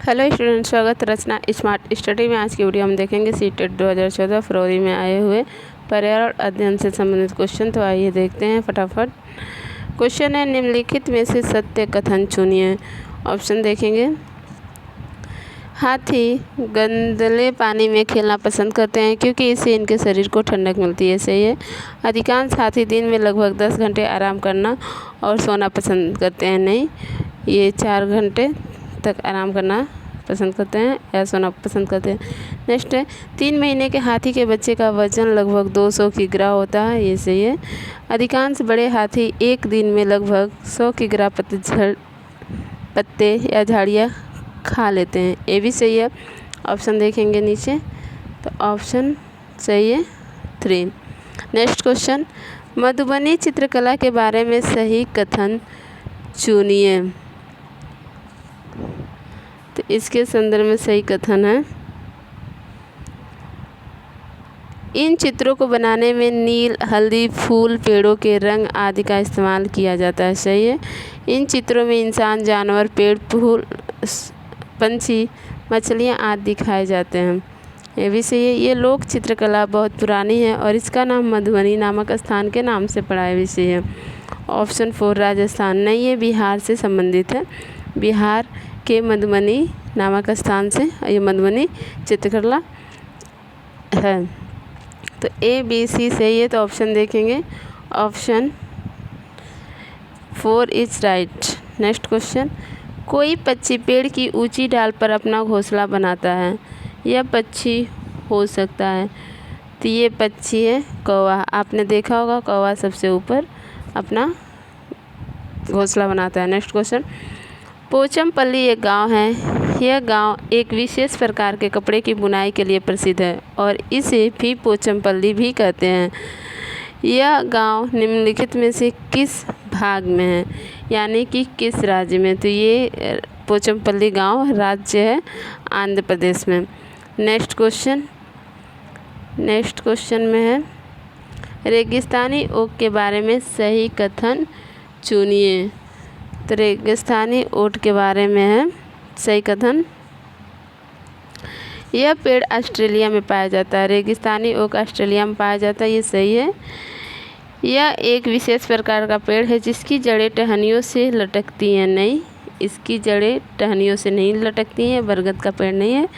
Hello student, स्वागत रचना smart study में। आज की वीडियो हम देखेंगे सीटेट 2014 फरवरी में आए हुए पर्यावरण अध्ययन से संबंधित क्वेश्चन। तो आइए देखते हैं फटाफट। क्वेश्चन है, निम्नलिखित में से सत्य कथन चुनिए। ऑप्शन देखेंगे। हाथी गंदले पानी में खेलना पसंद करते हैं क्योंकि इससे इनके शरीर को ठंडक मिलती है। सही है। अधिकांश हाथी दिन में लगभग 10 घंटे आराम करना और सोना पसंद करते हैं। नहीं, ये 4 घंटे तक आराम करना पसंद करते हैं या सोना पसंद करते हैं। नेक्स्ट है, 3 महीने के हाथी के बच्चे का वजन लगभग 200 किग्रा होता है। ये सही है। अधिकांश बड़े हाथी एक दिन में लगभग 100 किग्रा पत्ते या झाड़ियाँ खा लेते हैं। ये भी सही है। ऑप्शन देखेंगे नीचे, तो ऑप्शन सही है 3। नेक्स्ट क्वेश्चन, मधुबनी चित्रकला के बारे में सही कथन चुनिए। तो इसके संदर्भ में सही कथन है, इन चित्रों को बनाने में नील, हल्दी, फूल, पेड़ों के रंग आदि का इस्तेमाल किया जाता है। सही है। इन चित्रों में इंसान, जानवर, पेड़, फूल, पंछी, मछलियाँ आदि दिखाए जाते हैं। ये भी सही है। ये लोक चित्रकला बहुत पुरानी है और इसका नाम मधुबनी नामक स्थान के नाम से पड़ा है। भी सही है। ऑप्शन 4 राजस्थान। नहीं, ये बिहार से संबंधित है। बिहार के मधुबनी नामक स्थान से ये मधुबनी चित्रकला है। तो A, B, C सही है। तो ऑप्शन देखेंगे, option 4 is right. Next question, कोई पक्षी पेड़ की ऊंची डाल पर अपना घोंसला बनाता है। यह पक्षी हो सकता है। तो ये पक्षी है कौवा। आपने देखा होगा कौवा सबसे ऊपर अपना घोंसला बनाता है। नेक्स्ट क्वेश्चन, पोचमपल्ली एक गांव है। यह गांव एक विशेष प्रकार के कपड़े की बुनाई के लिए प्रसिद्ध है और इसे भी पोचमपल्ली भी कहते हैं। यह गांव निम्नलिखित में से किस भाग में है, यानी कि किस राज्य में। तो ये पोचमपल्ली गांव राज्य है आंध्र प्रदेश में। नेक्स्ट क्वेश्चन में है, रेगिस्तानी ओक के बारे में सही कथन चुनिए। तो रेगिस्तानी ओट के बारे में है सही कथन, यह पेड़ ऑस्ट्रेलिया में पाया जाता है। रेगिस्तानी ओक ऑस्ट्रेलिया में पाया जाता है। ये सही है। यह एक विशेष प्रकार का पेड़ है जिसकी जड़ें टहनियों से लटकती हैं। नहीं, इसकी जड़ें टहनियों से नहीं लटकती हैं। बरगद का पेड़ नहीं है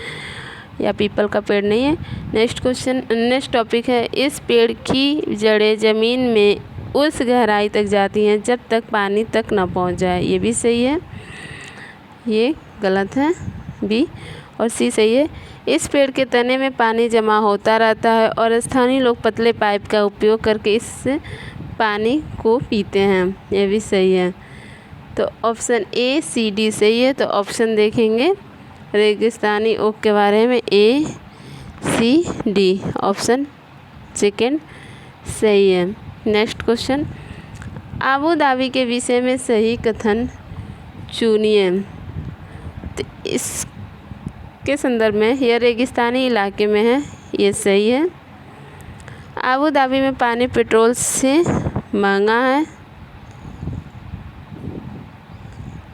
या पीपल का पेड़ नहीं है। नेक्स्ट टॉपिक है, इस पेड़ की जड़ें ज़मीन में उस गहराई तक जाती हैं जब तक पानी तक न पहुंच जाए। ये भी सही है। ये गलत है, बी और सी सही है। इस पेड़ के तने में पानी जमा होता रहता है और स्थानीय लोग पतले पाइप का उपयोग करके इस पानी को पीते हैं। ये भी सही है। तो ऑप्शन A, C, D सही है। तो ऑप्शन देखेंगे रेगिस्तानी ओक के बारे में A, C, D option second सही है। नेक्स्ट क्वेश्चन, आबू धाबी के विषय में सही कथन चुनिए। तो इसके संदर्भ में यह रेगिस्तानी इलाके में है। ये सही है। आबू धाबी में पानी पेट्रोल से महंगा है।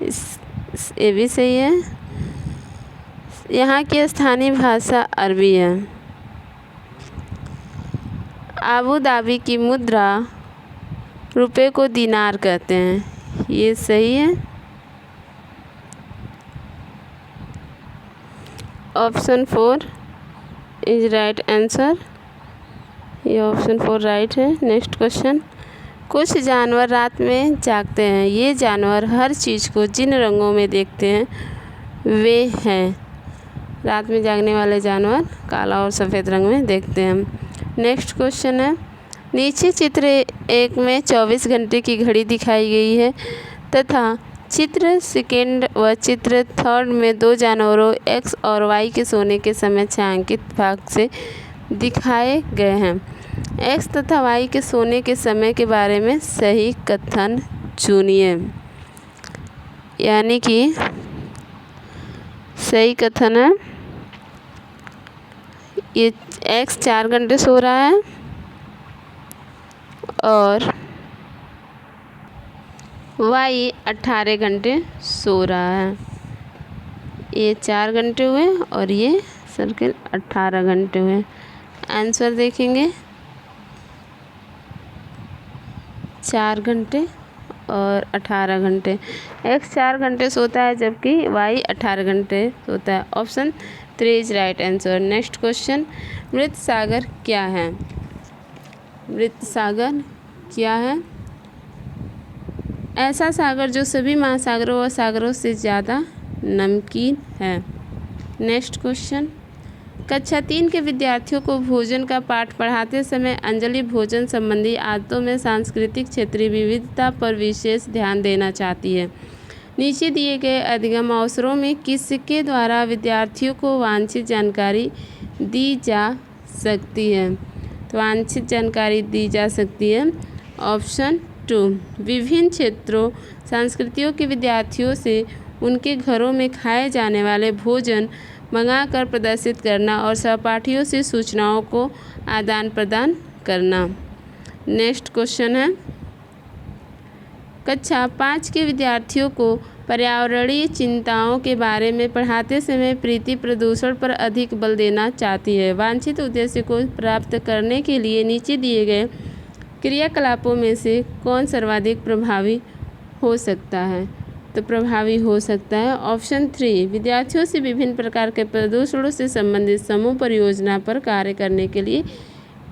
ये भी सही है। यहाँ की स्थानीय भाषा अरबी है। आबू धाबी की मुद्रा रुपए को दिनार कहते हैं। ये सही है। Option 4 is right answer. ये ऑप्शन 4 राइट है। नेक्स्ट क्वेश्चन, कुछ जानवर रात में जागते हैं। ये जानवर हर चीज़ को जिन रंगों में देखते हैं वे हैं। रात में जागने वाले जानवर काला और सफ़ेद रंग में देखते हैं। नेक्स्ट क्वेश्चन है, नीचे चित्र 1 में 24 घंटे की घड़ी दिखाई गई है तथा चित्र सेकेंड व चित्र 3 में 2 जानवरों X और Y के सोने के समय छायांकित भाग से दिखाए गए हैं। X तथा Y के सोने के समय के बारे में सही कथन चुनिए। यानी कि सही कथन है, ये X 4 घंटे सो रहा है और Y 18 घंटे सो रहा है। ये 4 घंटे हुए और ये सर्किल 18 घंटे हुए। आंसर देखेंगे 4 घंटे और 18 घंटे। एक्स 4 घंटे सोता है जबकि वाई 18 घंटे सोता है। Option 3 is right answer. Next question, मृत सागर क्या है? मृत सागर क्या है? ऐसा सागर जो सभी महासागरों व सागरों से ज़्यादा नमकीन है। नेक्स्ट क्वेश्चन, कक्षा 3 के विद्यार्थियों को भोजन का पाठ पढ़ाते समय अंजलि भोजन संबंधी आदतों में सांस्कृतिक क्षेत्रीय विविधता पर विशेष ध्यान देना चाहती है। नीचे दिए गए अधिगम अवसरों में किसके द्वारा विद्यार्थियों को वांछित जानकारी दी जा सकती है? तो वांछित जानकारी दी जा सकती है। ऑप्शन 2, विभिन्न क्षेत्रों संस्कृतियों के विद्यार्थियों से उनके घरों में खाए जाने वाले भोजन मंगाकर प्रदर्शित करना और सहपाठियों से सूचनाओं को आदान प्रदान करना। नेक्स्ट क्वेश्चन है, कक्षा 5 के विद्यार्थियों को पर्यावरणीय चिंताओं के बारे में पढ़ाते समय प्रीति प्रदूषण पर अधिक बल देना चाहती है। वांछित उद्देश्य को प्राप्त करने के लिए नीचे दिए गए क्रियाकलापों में से कौन सर्वाधिक प्रभावी हो सकता है? तो प्रभावी हो सकता है ऑप्शन 3, विद्यार्थियों से विभिन्न प्रकार के प्रदूषणों से संबंधित समूह परियोजना पर कार्य करने के लिए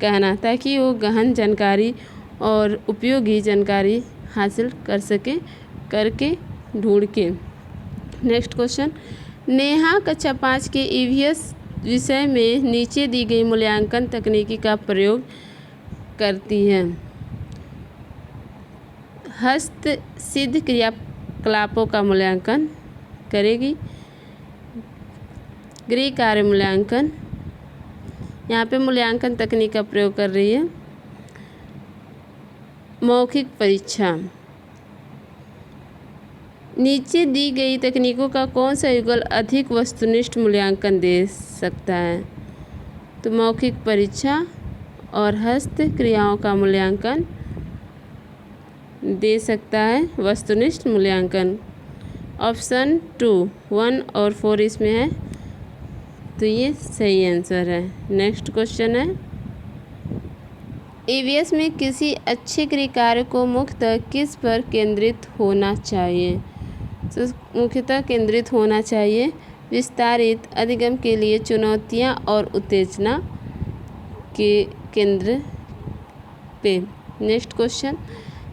कहना, ताकि वो गहन जानकारी और उपयोगी जानकारी हासिल कर सके करके ढूंढ के। नेक्स्ट क्वेश्चन, नेहा कक्षा 5 के ईवीएस विषय में नीचे दी गई मूल्यांकन तकनीकी का प्रयोग करती है। हस्त सिद्ध क्रियाकलापों का मूल्यांकन करेगी, गृह कार्य मूल्यांकन, यहाँ पे मूल्यांकन तकनीक का प्रयोग कर रही है। मौखिक परीक्षा, नीचे दी गई तकनीकों का कौन सा युगल अधिक वस्तुनिष्ठ मूल्यांकन दे सकता है? तो मौखिक परीक्षा और हस्त क्रियाओं का मूल्यांकन दे सकता है वस्तुनिष्ठ मूल्यांकन। ऑप्शन 2, 1 और 4 इसमें है, तो ये सही आंसर है। नेक्स्ट क्वेश्चन है, ईवीएस में किसी अच्छे गृह कार्य को मुख्यतः किस पर केंद्रित होना चाहिए? तो मुख्यतः केंद्रित होना चाहिए विस्तारित अधिगम के लिए चुनौतियां और उत्तेजना के केंद्र पे। नेक्स्ट क्वेश्चन,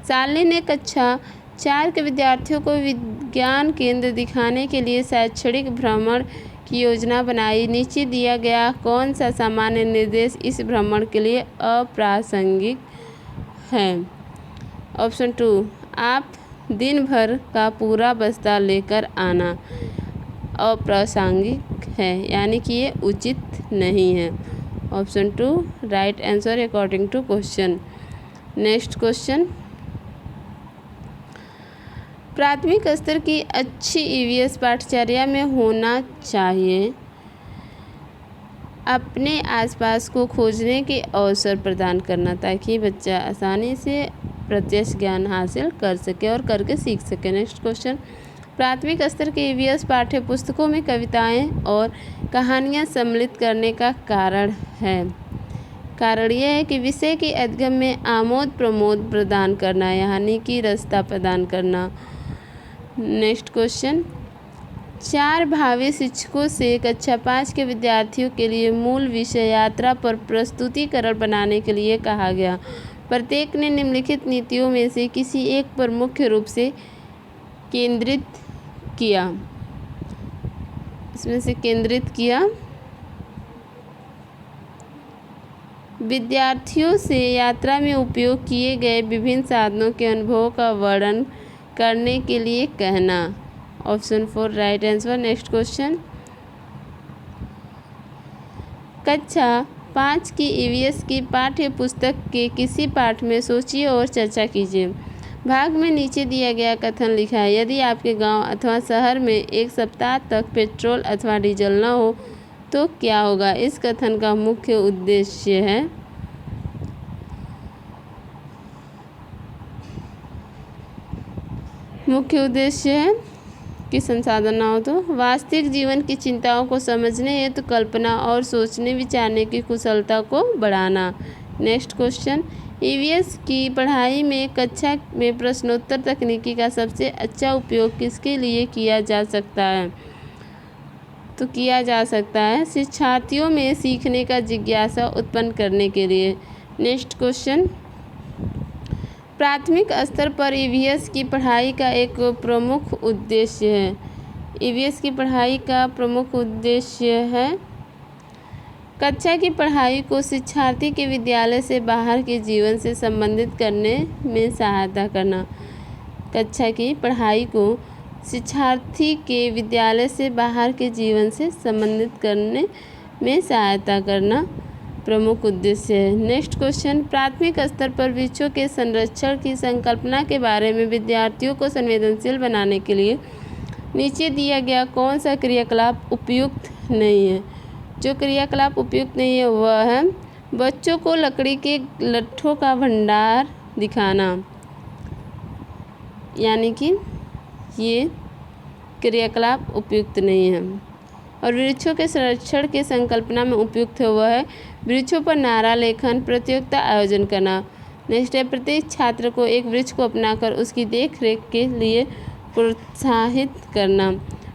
शालिनी ने कक्षा 4 के विद्यार्थियों को विज्ञान केंद्र दिखाने के लिए शैक्षणिक भ्रमण की योजना बनाई। नीचे दिया गया कौन सा सामान्य निर्देश इस भ्रमण के लिए अप्रासंगिक है? ऑप्शन 2, आप दिन भर का पूरा बस्ता लेकर आना अप्रासंगिक है, यानी कि ये उचित नहीं है। Option 2 right answer according to question. Next question, प्राथमिक स्तर की अच्छी ईवीएस पाठचर्या में होना चाहिए अपने आसपास को खोजने के अवसर प्रदान करना, ताकि बच्चा आसानी से प्रत्यक्ष ज्ञान हासिल कर सके और करके सीख सके। नेक्स्ट क्वेश्चन, प्राथमिक स्तर के ईवीएस पाठ्य पुस्तकों में कविताएं और कहानियां सम्मिलित करने का कारण है। कारण यह है कि विषय के अधिगम में आमोद प्रमोद प्रदान करना, यानी कि रसता प्रदान करना। नेक्स्ट क्वेश्चन, 4 भावी शिक्षकों से कक्षा 5 के विद्यार्थियों के लिए मूल विषय यात्रा पर प्रस्तुतिकरण बनाने के लिए कहा गया। प्रत्येक ने निम्नलिखित नीतियों में से किसी एक पर मुख्य रूप से केंद्रित किया। इसमें से केंद्रित किया विद्यार्थियों से यात्रा में उपयोग किए गए विभिन्न साधनों के अनुभवों का वर्णन करने के लिए कहना। Option 4 right answer. Next question, कक्षा 5 की ईवीएस की पाठ्य पुस्तक के किसी पाठ में सोचिए और चर्चा कीजिए। भाग में नीचे दिया गया कथन लिखा है, यदि आपके गांव अथवा शहर में एक सप्ताह तक पेट्रोल अथवा डीजल न हो तो क्या होगा? इस कथन का मुख्य उद्देश्य है कि संसाधन ना हो। तो वास्तविक जीवन की चिंताओं को समझने हेतु कल्पना और सोचने विचारने की कुशलता को बढ़ाना। नेक्स्ट क्वेश्चन, ईवीएस की पढ़ाई में कक्षा में प्रश्नोत्तर तकनीकी का सबसे अच्छा उपयोग किसके लिए किया जा सकता है? तो किया जा सकता है शिक्षार्थियों में सीखने का जिज्ञासा उत्पन्न करने के लिए। नेक्स्ट क्वेश्चन, प्राथमिक स्तर पर ईवीएस की पढ़ाई का एक प्रमुख उद्देश्य है। ईवीएस की पढ़ाई का प्रमुख उद्देश्य है कक्षा की पढ़ाई को शिक्षार्थी के विद्यालय से बाहर के जीवन से संबंधित करने में सहायता करना। कक्षा की पढ़ाई को शिक्षार्थी के विद्यालय से बाहर के जीवन से संबंधित करने में सहायता करना प्रमुख उद्देश्य है। नेक्स्ट क्वेश्चन, प्राथमिक स्तर पर वृक्षों के संरक्षण की संकल्पना के बारे में विद्यार्थियों को संवेदनशील बनाने के लिए नीचे दिया गया कौन सा क्रियाकलाप उपयुक्त नहीं है? जो क्रियाकलाप उपयुक्त नहीं है वह है बच्चों को लकड़ी के लट्ठों का भंडार दिखाना, यानी कि ये क्रियाकलाप उपयुक्त नहीं है। और वृक्षों के संरक्षण के संकल्पना में उपयुक्त है वह है वृक्षों पर नारा लेखन प्रतियोगिता आयोजन करना। नेक्स्ट है, प्रत्येक छात्र को एक वृक्ष को अपनाकर उसकी देख रेख के लिए प्रोत्साहित करना।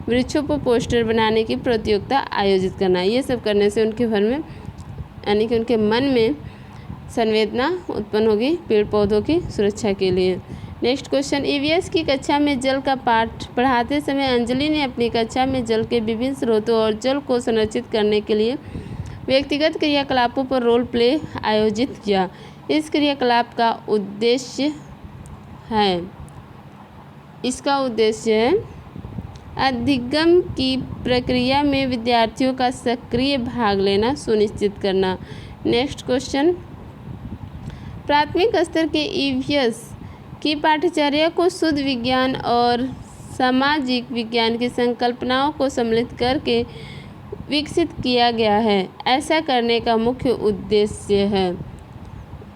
वृक्षों पर पोस्टर बनाने की प्रतियोगिता आयोजित करना। ये सब करने से उनके घर में यानी कि उनके मन में संवेदना उत्पन्न होगी पेड़ पौधों की सुरक्षा के लिए। नेक्स्ट क्वेश्चन, ईवीएस की कक्षा में जल का पाठ पढ़ाते समय अंजलि ने अपनी कक्षा में जल के विभिन्न स्रोतों और जल को संरक्षित करने के लिए व्यक्तिगत क्रियाकलापों पर रोल प्ले आयोजित किया। इस क्रियाकलाप का उद्देश्य है इसका उद्देश्य है अधिगम की प्रक्रिया में विद्यार्थियों का सक्रिय भाग लेना सुनिश्चित करना। नेक्स्ट क्वेश्चन, प्राथमिक स्तर के ईवीएस की पाठ्यचर्या को शुद्ध विज्ञान और सामाजिक विज्ञान की संकल्पनाओं को सम्मिलित करके विकसित किया गया है। ऐसा करने का मुख्य उद्देश्य है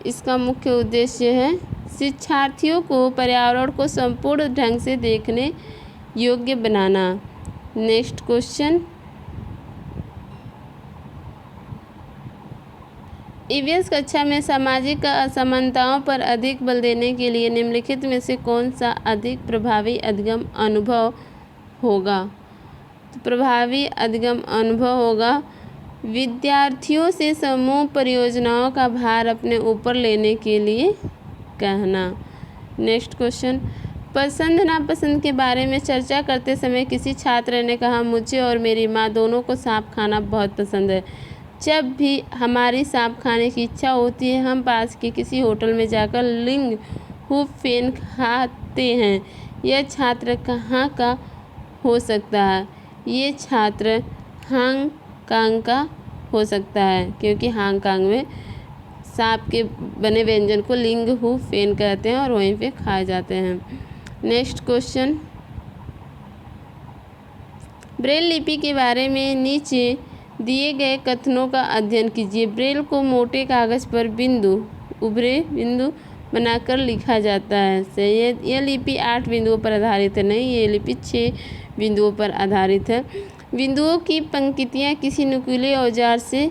इसका मुख्य उद्देश्य है शिक्षार्थियों को पर्यावरण को संपूर्ण ढंग से देखने योग्य बनाना। नेक्स्ट क्वेश्चन, ईवीएस कक्षा में सामाजिक असमानताओं पर अधिक बल देने के लिए निम्नलिखित में से कौन सा अधिक प्रभावी अधिगम अनुभव होगा? तो प्रभावी अधिगम अनुभव होगा विद्यार्थियों से समूह परियोजनाओं का भार अपने ऊपर लेने के लिए कहना। नेक्स्ट क्वेश्चन, पसंद नापसंद के बारे में चर्चा करते समय किसी छात्र ने कहा, मुझे और मेरी माँ दोनों को सांप खाना बहुत पसंद है। जब भी हमारी सांप खाने की इच्छा होती है हम पास के किसी होटल में जाकर लिंग हू फेन खाते हैं। यह छात्र कहाँ का हो सकता है? ये छात्र हांगकांग का हो सकता है, क्योंकि हांगकांग में सांप के बने व्यंजन को लिंग हू फेन कहते हैं और वहीं पे खाए जाते हैं। नेक्स्ट क्वेश्चन, ब्रेल लिपि के बारे में नीचे दिए गए कथनों का अध्ययन कीजिए। ब्रेल को मोटे कागज पर उभरे बिंदु बनाकर लिखा जाता है। सही है। यह लिपि 8 बिंदुओं पर आधारित है। नहीं, ये लिपि 6 बिंदुओं पर आधारित है। बिंदुओं की पंक्तियाँ किसी नुकीले औजार से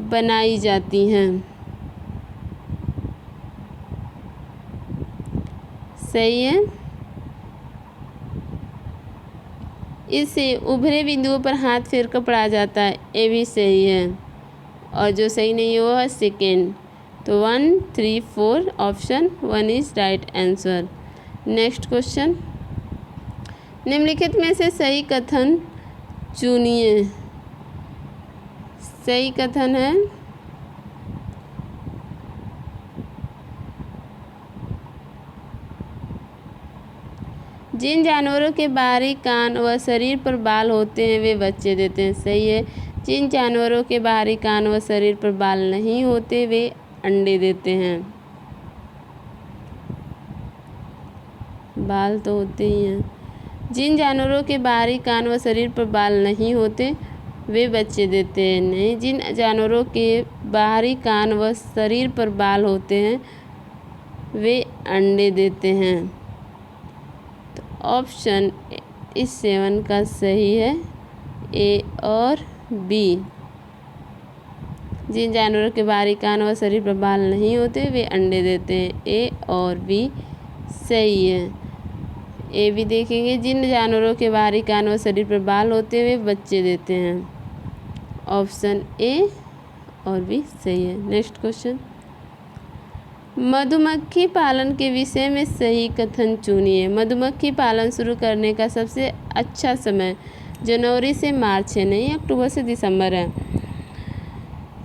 बनाई जाती हैं। सही है। इसे उभरे बिंदुओं पर हाथ फेर कर पढ़ा जाता है। ये भी सही है। और जो सही नहीं है वो है सेकेंड। तो 1, 3, 4 option 1 is right answer. Next question, निम्नलिखित में से सही कथन चुनिए। सही कथन है जिन जानवरों के बाहरी कान व शरीर पर बाल होते हैं वे बच्चे देते हैं। सही है। जिन जानवरों के बाहरी कान व शरीर पर बाल नहीं होते वे अंडे देते हैं। बाल तो होते ही हैं। जिन जानवरों के बाहरी कान व शरीर पर बाल नहीं होते वे बच्चे देते हैं। नहीं, जिन जानवरों के बाहरी कान व शरीर पर बाल होते हैं वे अंडे देते हैं। ऑप्शन इस 7 का सही है ए और बी। जिन जानवरों के बाहरी कान व शरीर पर बाल नहीं होते वे अंडे देते हैं, ए और बी सही है। ए भी देखेंगे, जिन जानवरों के बाहरी कान व शरीर पर बाल होते हैं वे बच्चे देते हैं, ऑप्शन ए और बी सही है। नेक्स्ट क्वेश्चन, मधुमक्खी पालन के विषय में सही कथन चुनिए। मधुमक्खी पालन शुरू करने का सबसे अच्छा समय जनवरी से मार्च है, नहीं अक्टूबर से दिसंबर है।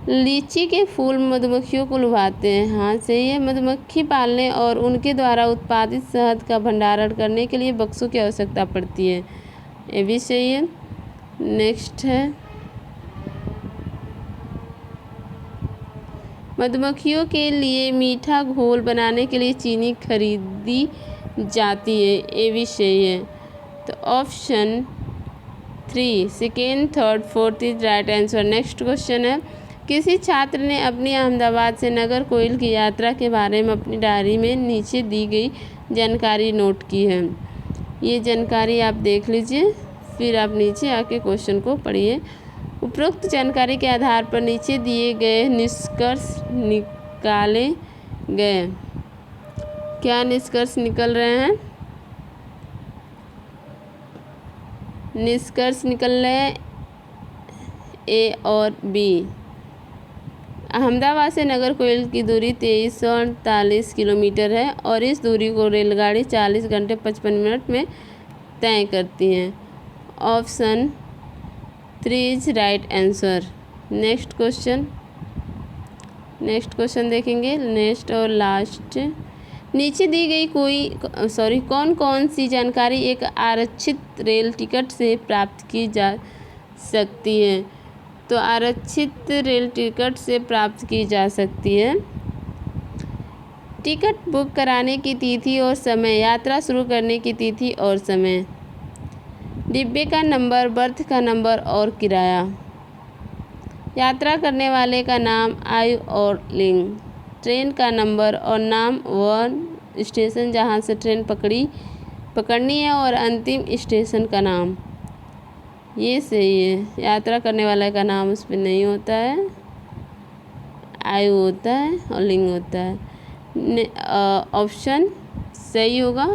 लीची के फूल मधुमक्खियों को लुभाते हैं, हाँ सही है। मधुमक्खी पालने और उनके द्वारा उत्पादित शहद का भंडारण करने के लिए बक्सों की आवश्यकता पड़ती है, ये भी सही है। नेक्स्ट है, मधुमक्खियों के लिए मीठा घोल बनाने के लिए चीनी खरीदी जाती है, ये भी सही है। तो option 3 second third fourth is right answer. Next question है, किसी छात्र ने अपनी अहमदाबाद से नागरकोइल की यात्रा के बारे में अपनी डायरी में नीचे दी गई जानकारी नोट की है। ये जानकारी आप देख लीजिए, फिर आप नीचे आके क्वेश्चन को पढ़िए। उपरोक्त जानकारी के आधार पर नीचे दिए गए निष्कर्ष निकाले गए। क्या निष्कर्ष निकल रहे हैं? निष्कर्ष निकल रहे हैं ए और बी। अहमदाबाद से नागरकोइल की दूरी 2348 किलोमीटर है और इस दूरी को रेलगाड़ी 40 घंटे 55 मिनट में तय करती है, option 3 is right answer. Next question देखेंगे, नेक्स्ट और लास्ट। नीचे दी गई कौन कौन सी जानकारी एक आरक्षित रेल टिकट से प्राप्त की जा सकती है? तो आरक्षित रेल टिकट से प्राप्त की जा सकती है टिकट बुक कराने की तिथि और समय, यात्रा शुरू करने की तिथि और समय, डिब्बे का नंबर, बर्थ का नंबर और किराया, यात्रा करने वाले का नाम, आयु और लिंग, ट्रेन का नंबर और नाम, वन स्टेशन जहां से ट्रेन पकड़नी है और अंतिम स्टेशन का नाम, ये सही है। यात्रा करने वाले का नाम उस पर नहीं होता है, आयु होता है और लिंग होता है। ऑप्शन सही होगा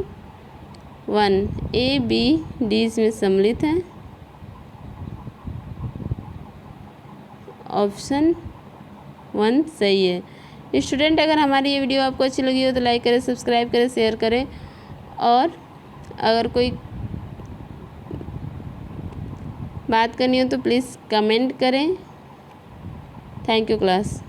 1, ए बी डी इसमें सम्मिलित है, ऑप्शन 1 सही है। स्टूडेंट, अगर हमारी ये वीडियो आपको अच्छी लगी हो तो लाइक करें, सब्सक्राइब करें, शेयर करें और अगर कोई बात करनी हो तो प्लीज़ कमेंट करें। Thank you class.